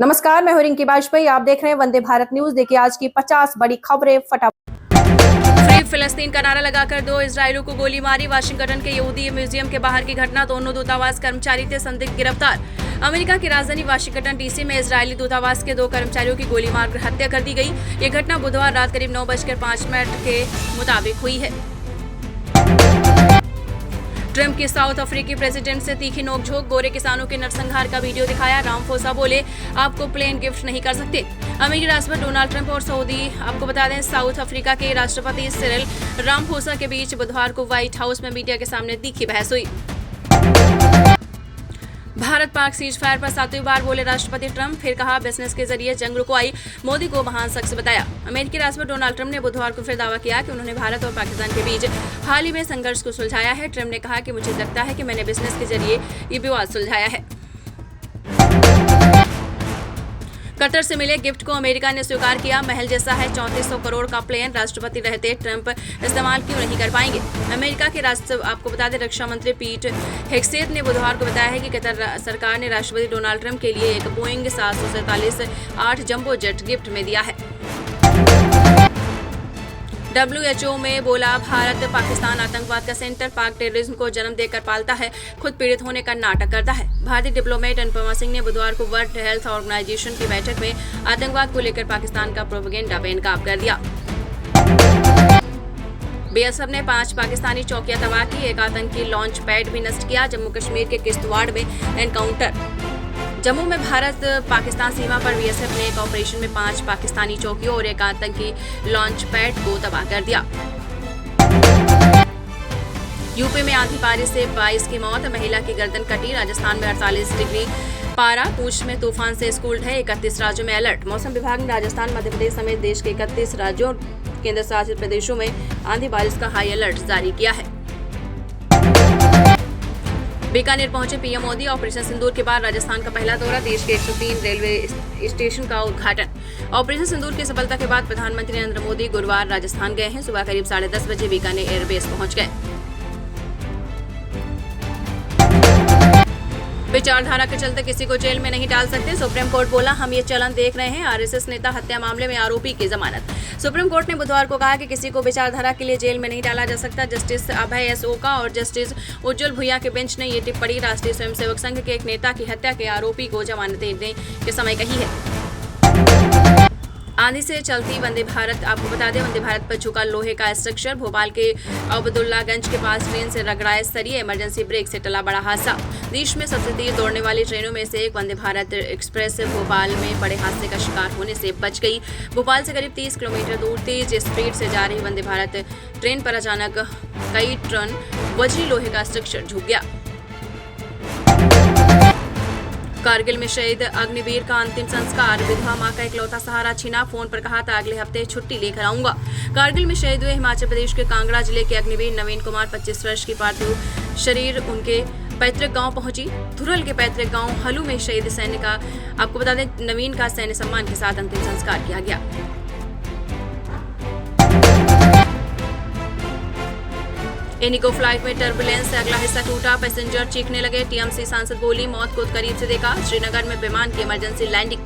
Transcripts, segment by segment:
नमस्कार, मैं हूं रिंकी बाजपेयी। आप देख रहे हैं वंदे भारत न्यूज। देखिए आज की 50 बड़ी खबरें फटाफट। फ्री फिलिस्तीन का नारा लगाकर 2 इजरायलियों को गोली मारी। वाशिंगटन के यहूदी म्यूजियम के बाहर की घटना। दोनों दूतावास कर्मचारी थे संदिग्ध गिरफ्तार। अमेरिका की राजधानी वाशिंगटन डीसी में इजरायली दूतावास के 2 कर्मचारियों की गोली मारकर हत्या कर दी गई। ये घटना बुधवार रात करीब 9:05 के मुताबिक हुई है। ट्रंप की साउथ अफ्रीकी प्रेसिडेंट से तीखी नोकझोंक। गोरे किसानों के नरसंहार का वीडियो दिखाया। रामफोसा बोले, आपको प्लेन गिफ्ट नहीं कर सकते। अमेरिकी राष्ट्रपति डोनाल्ड ट्रंप और सऊदी आपको बता दें साउथ अफ्रीका के राष्ट्रपति सिरिल रामफोसा के बीच बुधवार को व्हाइट हाउस में मीडिया के सामने तीखी बहस हुई। भारत पाक सीज फायर पर 7वीं बार बोले राष्ट्रपति ट्रंप। फिर कहा, बिजनेस के जरिए जंग रुकवाई। मोदी को महान शख्स बताया। अमेरिकी राष्ट्रपति डोनाल्ड ट्रंप ने बुधवार को फिर दावा किया कि उन्होंने भारत और पाकिस्तान के बीच हाल ही में संघर्ष को सुलझाया है। ट्रंप ने कहा कि मुझे लगता है कि मैंने बिजनेस के जरिए ये विवाद सुलझाया है। कतर से मिले गिफ्ट को अमेरिका ने स्वीकार किया। महल जैसा है 3400 करोड़ का प्लेन। राष्ट्रपति रहते ट्रंप इस्तेमाल क्यों नहीं कर पाएंगे। अमेरिका के आपको बता दें रक्षा मंत्री पीट हेग्सेथ ने बुधवार को बताया है कि कतर सरकार ने राष्ट्रपति डोनाल्ड ट्रंप के लिए एक बोइंग 747-8 जंबो जेट गिफ्ट में दिया है। WHO में बोला, भारत पाकिस्तान आतंकवाद का सेंटर। पाक टेररिज्म को जन्म देकर पालता है, खुद पीड़ित होने का नाटक करता है। भारतीय डिप्लोमेट अनुपमा सिंह ने बुधवार को वर्ल्ड हेल्थ ऑर्गेनाइजेशन की बैठक में आतंकवाद को लेकर पाकिस्तान का प्रोपेगेंडा पे इनकार कर दिया। BSF ने 5 पाकिस्तानी चौकियां तबाह की। एक आतंकी लॉन्च पैड भी नष्ट किया। जम्मू कश्मीर के किश्तवाड़ में एनकाउंटर। जम्मू में भारत पाकिस्तान सीमा पर BSF ने एक ऑपरेशन में 5 पाकिस्तानी चौकियों और एक आतंकी लॉन्च पैड को तबाह कर दिया। यूपी में आंधी बारिश से 22 की मौत। महिला की गर्दन कटी। राजस्थान में 48 डिग्री पारा। पूंछ में तूफान से स्कूल है। 31 राज्यों में अलर्ट। मौसम विभाग ने राजस्थान, मध्य प्रदेश समेत देश के 31 राज्यों और केंद्र शासित प्रदेशों में आंधी बारिश का हाई अलर्ट जारी किया है। बीकानेर पहुंचे पीएम मोदी। ऑपरेशन सिंदूर के बाद राजस्थान का पहला दौरा। देश के 103 रेलवे स्टेशन का उद्घाटन। ऑपरेशन सिंदूर की सफलता के बाद प्रधानमंत्री नरेंद्र मोदी गुरुवार राजस्थान गए हैं। सुबह करीब 10:30 बजे बीकानेर एयरबेस पहुंच गए। विचारधारा के चलते किसी को जेल में नहीं डाल सकते। सुप्रीम कोर्ट बोला, हम ये चलन देख रहे हैं। RSS नेता हत्या मामले में आरोपी की जमानत। सुप्रीम कोर्ट ने बुधवार को कहा कि किसी को विचारधारा के लिए जेल में नहीं डाला जा सकता। जस्टिस अभय S ओका और जस्टिस उज्जवल भुइया के बेंच ने ये टिप्पणी राष्ट्रीय स्वयंसेवक संघ के एक नेता की हत्या के आरोपी को जमानत देने के समय कही है। आंधी से चलती वंदे भारत आपको बता दें वंदे भारत पर झुका लोहे का स्ट्रक्चर। भोपाल के अब्दुल्लागंज के पास ट्रेन से रगड़ाए सरिये। इमरजेंसी ब्रेक से टला बड़ा हादसा। देश में सबसे तेज दौड़ने वाली ट्रेनों में से एक वंदे भारत एक्सप्रेस भोपाल में बड़े हादसे का शिकार होने से बच गई। भोपाल से करीब 30 किलोमीटर दूर तेज स्पीड से जा रही वंदे भारत ट्रेन पर अचानक कई टन वज्री लोहे का स्ट्रक्चर झुक गया। कारगिल में शहीद अग्निवीर का अंतिम संस्कार। विधवा मां का इकलौता सहारा छीना। फोन पर कहा था अगले हफ्ते छुट्टी लेकर आऊंगा। कारगिल में शहीद हुए हिमाचल प्रदेश के कांगड़ा जिले के अग्निवीर नवीन कुमार 25 वर्ष की पार्थिव शरीर उनके पैतृक गांव पहुंची। धुरल के पैतृक गांव हलू में शहीद सैन्य का आपको बता दें नवीन का सैन्य सम्मान के साथ अंतिम संस्कार किया गया। इंडिगो फ्लाइट में टर्बुलेंस से अगला हिस्सा टूटा। पैसेंजर चीखने लगे। TMC सांसद बोली, मौत को करीब से देखा। श्रीनगर में विमान की इमरजेंसी लैंडिंग।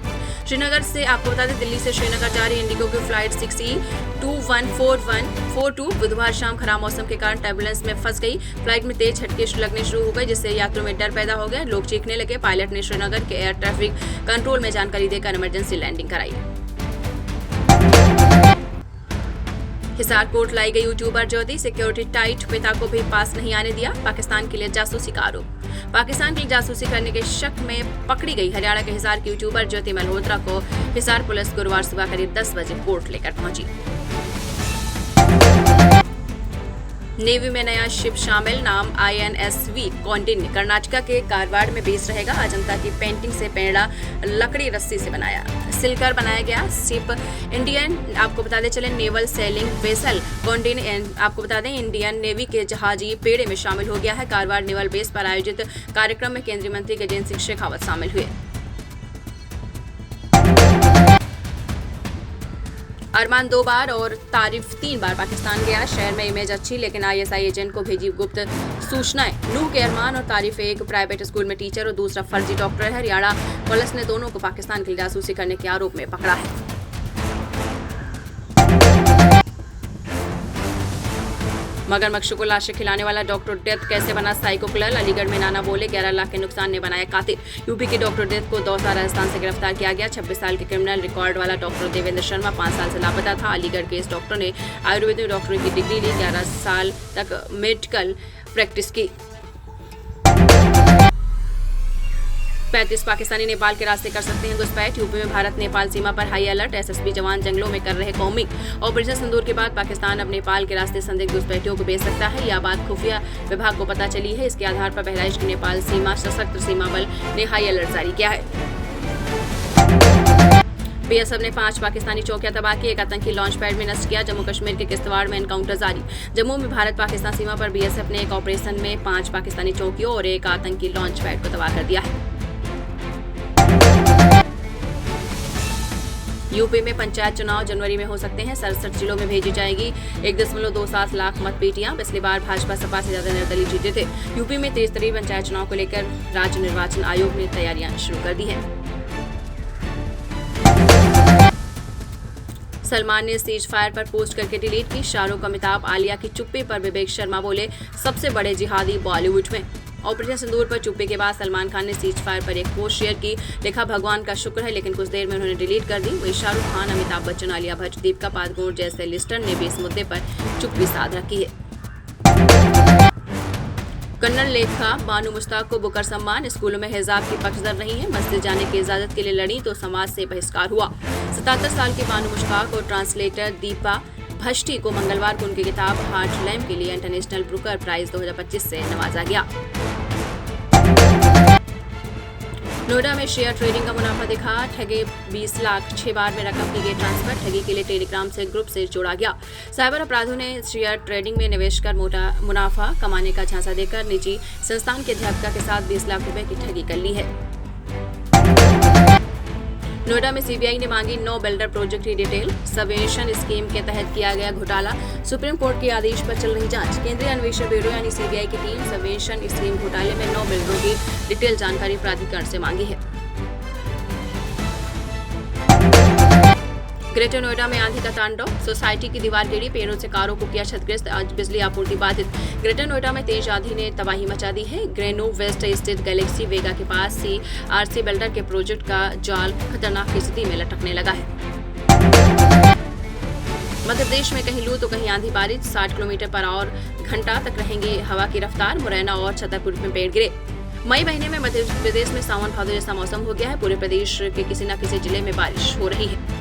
श्रीनगर से आपको बता दें दिल्ली से श्रीनगर जा रही इंडिगो की फ्लाइट 6E214142 बुधवार शाम खराब मौसम के कारण टर्बुलेंस में फंस गई। फ्लाइट में तेज झटके लगने शुरू हो गए जिससे यात्रियों में डर पैदा हो गया। लोग चीखने लगे। पायलट ने श्रीनगर के एयर ट्रैफिक कंट्रोल में जानकारी देकर इमरजेंसी लैंडिंग कराई। हिसार कोर्ट लाई गई यूट्यूबर ज्योति। Security tight. पिता को भी पास नहीं आने दिया। पाकिस्तान के लिए जासूसी का आरोप। पाकिस्तान के लिए जासूसी करने के शक में पकड़ी गई हरियाणा के हिसार की यूट्यूबर ज्योति मल्होत्रा को हिसार पुलिस गुरुवार सुबह करीब 10 बजे कोर्ट लेकर पहुंची। नेवी में नया शिप शामिल। नाम INSV कौंडिन्य। कर्नाटका के कारवाड़ में बेस रहेगा। अजंता की पेंटिंग से पेड़ा लकड़ी रस्सी से बनाया सिलकर बनाया गया शिप इंडियन आपको बताते चले नेवल सेलिंग वेसल कौंडिन्य आपको बता दें इंडियन नेवी के जहाजी पेड़े में शामिल हो गया है। कारवाड़ नेवल बेस पर आयोजित कार्यक्रम में केंद्रीय मंत्री गजेंद्र सिंह शेखावत शामिल हुए। अरमान 2 बार और तारिफ 3 बार पाकिस्तान गया। शहर में इमेज अच्छी, लेकिन ISI एजेंट को भेजी गुप्त सूचनाएं। नूह के अरमान और तारिफ एक प्राइवेट स्कूल में टीचर और दूसरा फर्जी डॉक्टर है। हरियाणा पुलिस ने दोनों को पाकिस्तान की जासूसी करने के आरोप में पकड़ा है। मगरमच्छ को लाशें खिलाने वाला डॉक्टर डेथ कैसे बना साइको किलर। अलीगढ़ में नाना बोले 11 लाख के नुकसान ने बनाया कातिल। यूपी के डॉक्टर डेथ को दौसा राजस्थान से गिरफ्तार किया गया। 26 साल के क्रिमिनल रिकॉर्ड वाला डॉक्टर देवेंद्र शर्मा 5 साल से लापता था। अलीगढ़ के इस डॉक्टर ने आयुर्वेदिक डॉक्टरी की डिग्री ली। 11 साल तक मेडिकल प्रैक्टिस की। 35 पाकिस्तानी नेपाल के रास्ते कर सकते हैं घुसपैठ। यूपी में भारत नेपाल सीमा पर हाई अलर्ट। SSB जवान जंगलों में कर रहे कॉम्बिंग। ऑपरेशन सिंदूर के बाद पाकिस्तान अब नेपाल के रास्ते संदिग्ध घुसपैठियों को भेज सकता है। यह बात खुफिया विभाग को पता चली है। इसके आधार पर बहराइच की नेपाल सीमा सशस्त्र सीमा बल ने हाई अलर्ट जारी किया है। BSF ने 5 पाकिस्तानी चौकियां तबाह की। एक आतंकी लॉन्च पैड में नष्ट किया। जम्मू कश्मीर के किश्तवाड़ में एनकाउंटर जारी। जम्मू में भारत पाकिस्तान सीमा पर BSF ने एक ऑपरेशन में 5 पाकिस्तानी चौकियों और एक आतंकी लॉन्च पैड को तबाह कर दिया है। यूपी में पंचायत चुनाव जनवरी में हो सकते हैं। 67 जिलों में भेजी जाएगी 1.27 लाख मत पेटियां। पिछली बार भाजपा सपा से ज्यादा निर्दलीय जीते थे। यूपी में त्रिस्तरीय पंचायत चुनाव को लेकर राज्य निर्वाचन आयोग ने तैयारियां शुरू कर दी हैं। सलमान ने सीज फायर पर पोस्ट करके डिलीट की। शाहरुख, अमिताभ, आलिया की चुप्पी पर विवेक शर्मा बोले सबसे बड़े जिहादी बॉलीवुड में। ऑपरेशन सिंदूर पर चुप्पी के बाद सलमान खान ने सीज फायर पर एक पोस्ट शेयर की। लिखा भगवान का शुक्र है, लेकिन कुछ देर में उन्होंने डिलीट कर दी। वही शाहरुख खान, अमिताभ बच्चन, आलिया भट्ट, दीपिका पादुकोण जैसे लिस्टर ने भी इस मुद्दे पर चुप्पी साध रखी है। कन्नड़ लेखिका बानू मुश्ताक को बुकर सम्मान। स्कूलों में हिजाब की पक्षधर रही है। मस्जिद जाने की इजाजत के लिए लड़ी तो समाज से बहिष्कार हुआ। 77 साल की बानू मुश्ताक और ट्रांसलेटर दीपा भट्टी को मंगलवार को उनकी किताब हार्ट लैम्प के लिए इंटरनेशनल बुकर प्राइज 2025 से नवाजा गया। नोएडा में शेयर ट्रेडिंग का मुनाफा दिखा। ठगे 20 लाख 6 बार में रकम की गई ट्रांसफर। ठगी के लिए टेलीग्राम से ग्रुप से जोड़ा गया। साइबर अपराधों ने शेयर ट्रेडिंग में निवेश कर मोटा मुनाफा कमाने का झांसा देकर निजी संस्थान के अध्यापिका के साथ 20 लाख रुपए की ठगी कर ली है। नोएडा में CBI ने मांगी 9 बिल्डर प्रोजेक्ट की डिटेल। सबवेंशन स्कीम के तहत किया गया घोटाला। सुप्रीम कोर्ट के आदेश पर चल रही जांच। केंद्रीय अन्वेषण ब्यूरो यानी CBI की टीम सबवेंशन स्कीम घोटाले में 9 बिल्डरों की डिटेल जानकारी प्राधिकरण से मांगी है। ग्रेटर नोएडा में आंधी का तांडव। सोसाइटी की दीवार गिरी। पेड़ों से कारों को किया क्षतिग्रस्त। आज बिजली आपूर्ति बाधित। ग्रेटर नोएडा में तेज आंधी ने तबाही मचा दी है। ग्रेनो वेस्ट स्थित गैलेक्सी वेगा के पास CRC बिल्डर के प्रोजेक्ट का जाल खतरनाक स्थिति में लटकने लगा है। मध्य प्रदेश में कहीं लू तो कहीं आंधी बारिश। 60 किलोमीटर/घंटा तक रहेंगी हवा की रफ्तार। मुरैना और छतरपुर में पेड़ गिरे। मई महीने में मध्य प्रदेश में सावन भादो जैसा मौसम हो गया है। पूरे प्रदेश के किसी न किसी जिले में बारिश हो रही है।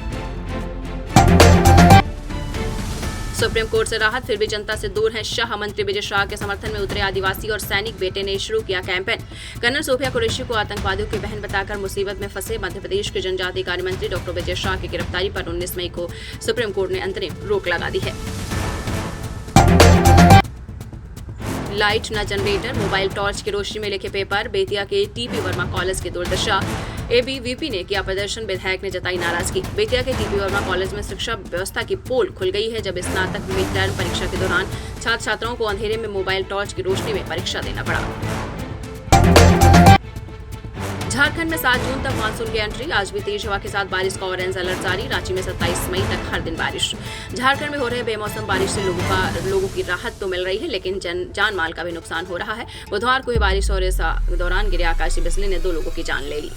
सुप्रीम कोर्ट से राहत, फिर भी जनता से दूर हैं शाह। मंत्री विजय शाह के समर्थन में उतरे आदिवासी और सैनिक बेटे ने शुरू किया कैंपेन। कर्नल सोफिया कुरैशी को आतंकवादियों की बहन बताकर मुसीबत में फंसे मध्य प्रदेश के जनजातीय कार्य मंत्री डॉक्टर विजय शाह की गिरफ्तारी पर 19 मई को सुप्रीम कोर्ट ने अंतरिम रोक लगा दी है। लाइट न जनरेटर, मोबाइल टॉर्च की रोशनी में लिखे पेपर। बेतिया के TP वर्मा कॉलेज की दुर्दशा। ABVP ने किया प्रदर्शन। विधायक ने जताई नाराजगी। बेतिया के TP वर्मा कॉलेज में शिक्षा व्यवस्था की पोल खुल गई है, जब स्नातक मिड टर्म परीक्षा के दौरान छात्र छात्राओं को अंधेरे में मोबाइल टॉर्च की रोशनी में परीक्षा देना पड़ा। झारखंड में 7 जून तक मानसून की एंट्री। आज भी तेज हवा के साथ बारिश का ऑरेंज अलर्ट जारी। रांची में 27 मई तक हर दिन बारिश। झारखंड में हो रहे बेमौसम बारिश से लोगों की राहत तो मिल रही है, लेकिन जान माल का भी नुकसान हो रहा है। बुधवार को हुई बारिश और इस दौरान गिरे आकाशीय बिजली ने 2 लोगों की जान ले ली।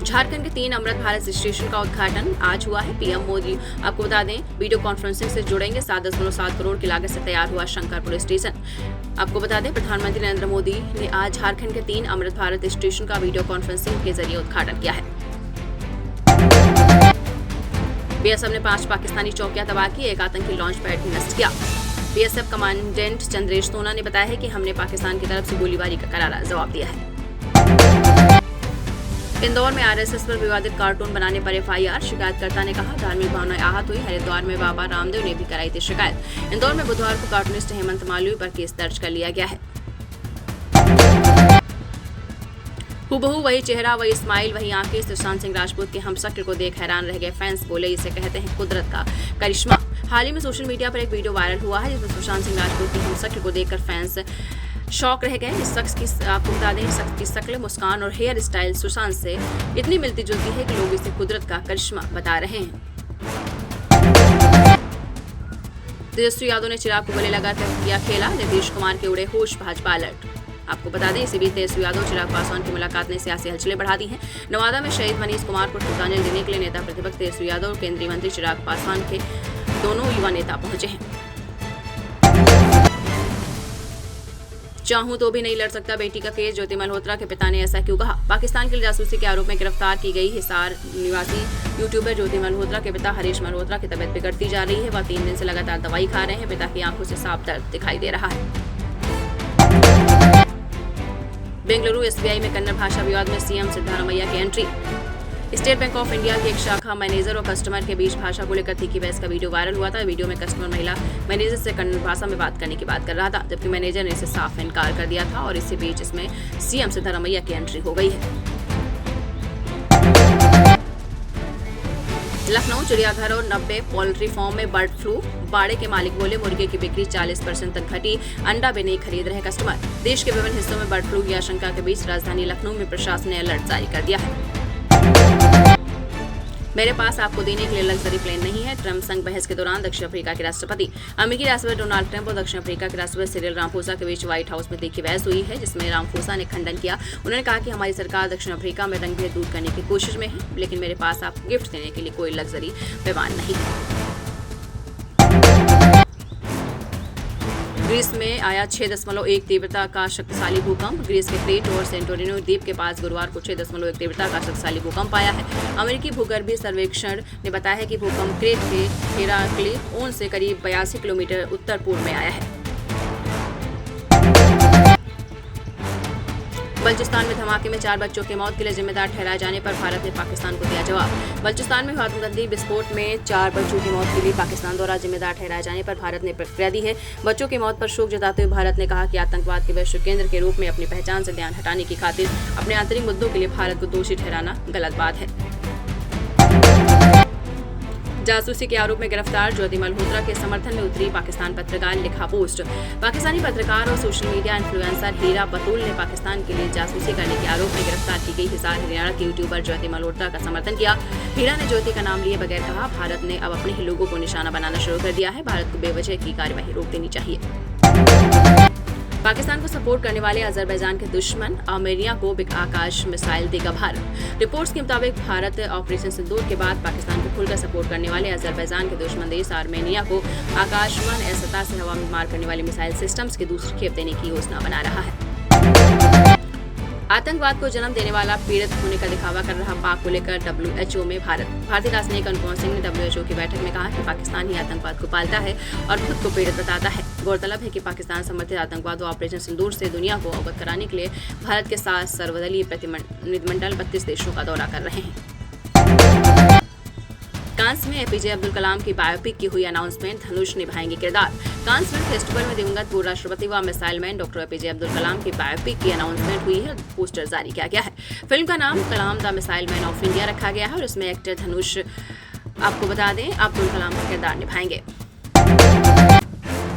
झारखंड के 3 अमृत भारत स्टेशन का उद्घाटन आज हुआ है। PM मोदी आपको बता दें वीडियो कॉन्फ्रेंसिंग से जुड़ेंगे। 7.7 करोड़ की लागत से तैयार हुआ शंकरपुर स्टेशन। आपको बता दें प्रधानमंत्री नरेंद्र मोदी ने आज झारखंड के 3 अमृत भारत स्टेशन का वीडियो कॉन्फ्रेंसिंग के जरिए उद्घाटन किया है। BSF ने 5 पाकिस्तानी चौकियां तबाह की। एक आतंकी लॉन्च पैड भी नष्ट किया। BSF कमांडेंट चंद्रेश सोना ने बताया है कि हमने पाकिस्तान की तरफ से गोलीबारी का करारा जवाब दिया है। इंदौर में RSS पर विवादित कार्टून बनाने पर FIR। शिकायतकर्ता ने कहा धार्मिक भावनाएं आहत हुई। हरिद्वार में बाबा रामदेव ने भी कराई थी शिकायत। इंदौर में बुधवार को कार्टूनिस्ट हेमंत मालवीय पर केस दर्ज कर लिया गया है। हूबहू वही चेहरा, वही स्माइल, वही आंखें। सुशांत सिंह राजपूत के हमशक्ल को देख हैरान रह गए फैंस। बोले इसे कहते हैं कुदरत का करिश्मा। हाल ही में सोशल मीडिया पर एक वीडियो वायरल हुआ है जिसमें सुशांत सिंह राजपूत की हमशक्ल को देखकर फैंस शौक रह गए। इस शख्स की आपको बता दें, इस शख्स की शक्ल, मुस्कान और हेयर स्टाइल सुशांत से इतनी मिलती जुलती है कि लोग इसे कुदरत का करिश्मा बता रहे हैं। तेजस्वी यादव ने चिराग को गले लगाकर किया खेला, नीतीश कुमार के उड़े होश, भाजपा अलर्ट। आपको बता दें, इसी बीच तेजस्वी यादव चिराग पासवान की मुलाकात ने सियासी हलचलें बढ़ा दी हैं। नवादा में शहीद मनीष कुमार को श्रद्धांजलि देने के लिए नेता प्रतिपक्ष तेजस्वी यादव और केंद्रीय मंत्री चिराग पासवान के दोनों युवा नेता पहुंचे हैं। चाहूं तो भी नहीं लड़ सकता बेटी का केस, ज्योति मल्होत्रा के पिता ने ऐसा क्यों कहा। पाकिस्तान के जासूसी के आरोप में गिरफ्तार की गई हिसार निवासी यूट्यूबर ज्योति मल्होत्रा के पिता हरीश मल्होत्रा की तबीयत बिगड़ती जा रही है। वह 3 दिन से लगातार दवाई खा रहे हैं। पिता की आंखों से साफ दर्द दिखाई दे रहा है। बेंगलुरु एसबीआई में कन्नड़ भाषा विवाद में सीएम सिद्धारमैया की entry. State bank of India की एक शाखा मैनेजर और कस्टमर के बीच भाषा को लेकर तीखी बहस का वीडियो वायरल हुआ था। वीडियो में कस्टमर महिला मैनेजर से कन्नड़ भाषा में बात करने की बात कर रहा था, जबकि मैनेजर ने इसे साफ इनकार कर दिया था और इसी बीच इसमें सीएम सिद्धारमैया की एंट्री हो गई है। लखनऊ चिड़ियाघर और 90 पोल्ट्री फार्म में बर्ड फ्लू। बाड़े के मालिक बोले मुर्गे की बिक्री 40% तक घटी, अंडा भी नहीं खरीद रहे कस्टमर। देश के विभिन्न हिस्सों में बर्ड फ्लू की आशंका के बीच राजधानी लखनऊ में प्रशासन ने अलर्ट जारी कर दिया है। मेरे पास आपको देने के लिए लग्जरी प्लेन नहीं है, ट्रम्प संग बहस के दौरान दक्षिण अफ्रीका के राष्ट्रपति। अमेरिकी राष्ट्रपति डोनाल्ड ट्रम्प और दक्षिण अफ्रीका के राष्ट्रपति सिरिल रामाफोसा के बीच व्हाइट हाउस में तीखी बहस हुई है, जिसमें रामाफोसा ने खंडन किया। उन्होंने कहा कि हमारी सरकार दक्षिण अफ्रीका में रंगभेद दूर करने की कोशिश में है, लेकिन मेरे पास आपको गिफ्ट देने के लिए कोई लग्जरी विमान नहीं है। ग्रीस में आया 6.1 तीव्रता का शक्तिशाली भूकंप। ग्रीस के क्रेट और सेंटोरिनो द्वीप के पास गुरुवार को 6.1 तीव्रता का शक्तिशाली भूकंप आया है। अमेरिकी भूगर्भीय सर्वेक्षण ने बताया है कि भूकंप क्रेट के हेराक्लिओन से करीब 82 किलोमीटर उत्तर पूर्व में आया है। बलूचिस्तान में धमाके में 4 बच्चों की मौत के लिए जिम्मेदार ठहराए जाने पर भारत ने पाकिस्तान को दिया जवाब। बलूचिस्तान में आत्मघाती विस्फोट में 4 बच्चों की मौत के लिए पाकिस्तान द्वारा जिम्मेदार ठहराए जाने पर भारत ने प्रतिक्रिया दी है। बच्चों की मौत पर शोक जताते हुए भारत ने कहा कि आतंकवाद के वैश्विक केंद्र के रूप में अपनी पहचान से ध्यान हटाने की खातिर अपने आंतरिक मुद्दों के लिए भारत को दोषी ठहराना गलत बात है। जासूसी के आरोप में गिरफ्तार ज्योति मल्होत्रा के समर्थन में उतरी पाकिस्तान पत्रकार, लिखा पोस्ट। पाकिस्तानी पत्रकार और सोशल मीडिया इन्फ्लुएंसर हीरा बतूल ने पाकिस्तान के लिए जासूसी करने के आरोप में गिरफ्तार की गई हिसार हरियाणा के यूट्यूबर ज्योति मल्होत्रा का समर्थन किया। हीरा ने ज्योति का नाम लिए बगैर कहा, भारत ने अब अपने ही लोगों को निशाना बनाना शुरू कर दिया है। भारत को बेवजह की कार्यवाही रोक देनी चाहिए। पाकिस्तान को सपोर्ट करने वाले अजरबैजान के दुश्मन आर्मेनिया को आकाश मिसाइल देगा भारत। रिपोर्ट्स के मुताबिक भारत ऑपरेशन सिंदूर के बाद पाकिस्तान को खुलकर सपोर्ट करने वाले अजरबैजान के दुश्मन देश आर्मेनिया को आकाशमान सतह से हवा में मार करने वाले मिसाइल सिस्टम्स की दूसरी खेप देने की योजना बना रहा है। आतंकवाद को जन्म देने वाला पीड़ित होने का दिखावा कर रहा पाक को लेकर WHO में भारत। भारतीय राजनयिक अनुपम सिंह ने WHO की बैठक में कहा कि पाकिस्तान ही आतंकवाद को पालता है और खुद को पीड़ित बताता है। गौरतलब है कि पाकिस्तान समर्थित आतंकवाद और ऑपरेशन सिंदूर से दुनिया को अवगत कराने के लिए भारत के साथ सर्वदलीय प्रतिनिधिमंडल 32 देशों का दौरा कर रहे हैं। कांस में एपीजे अब्दुल कलाम की बायोपिक की हुई अनाउंसमेंट, धनुष निभाएंगे किरदार। कांस फिल्म फेस्टिवल में दिवंगत पूर्व राष्ट्रपति व missile man doctor APJ Abdul Kalam की बायोपिक की अनाउंसमेंट हुई है, पोस्टर जारी किया गया है। फिल्म का नाम Kalam the missile man of India रखा गया है और इसमें एक्टर धनुष, आपको बता दें, अब्दुल कलाम का किरदार निभाएंगे।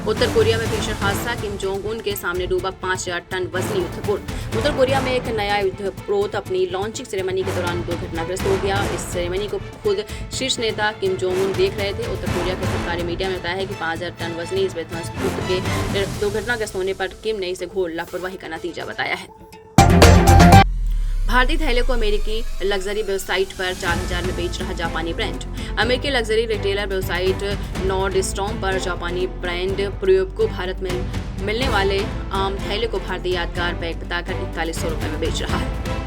उत्तर कोरिया में भीषण हादसा, किम जोंग उन के सामने डूबा 5000 टन वजनी युद्धपोत। उत्तर कोरिया में एक नया युद्धपोत अपनी लॉन्चिंग सेरेमनी के दौरान दुर्घटनाग्रस्त हो गया। इस सेरेमनी को खुद शीर्ष नेता किम जोंग उन देख रहे थे। उत्तर कोरिया के सरकारी मीडिया में बताया है कि 5000 टन वजनी इस विध्वंसपोत के दुर्घटनाग्रस्त होने पर किम ने इसे घोर लापरवाही का नतीजा बताया है। भारतीय थैले को अमेरिकी लग्जरी वेबसाइट पर 4000 में बेच रहा जापानी ब्रांड। अमेरिकी लग्जरी रिटेलर वेबसाइट नॉर्डस्टॉर्म पर जापानी ब्रांड प्रयोग को भारत में मिलने वाले आम थैले को भारतीय यादगार बैग बताकर 4100 रुपए में बेच रहा है।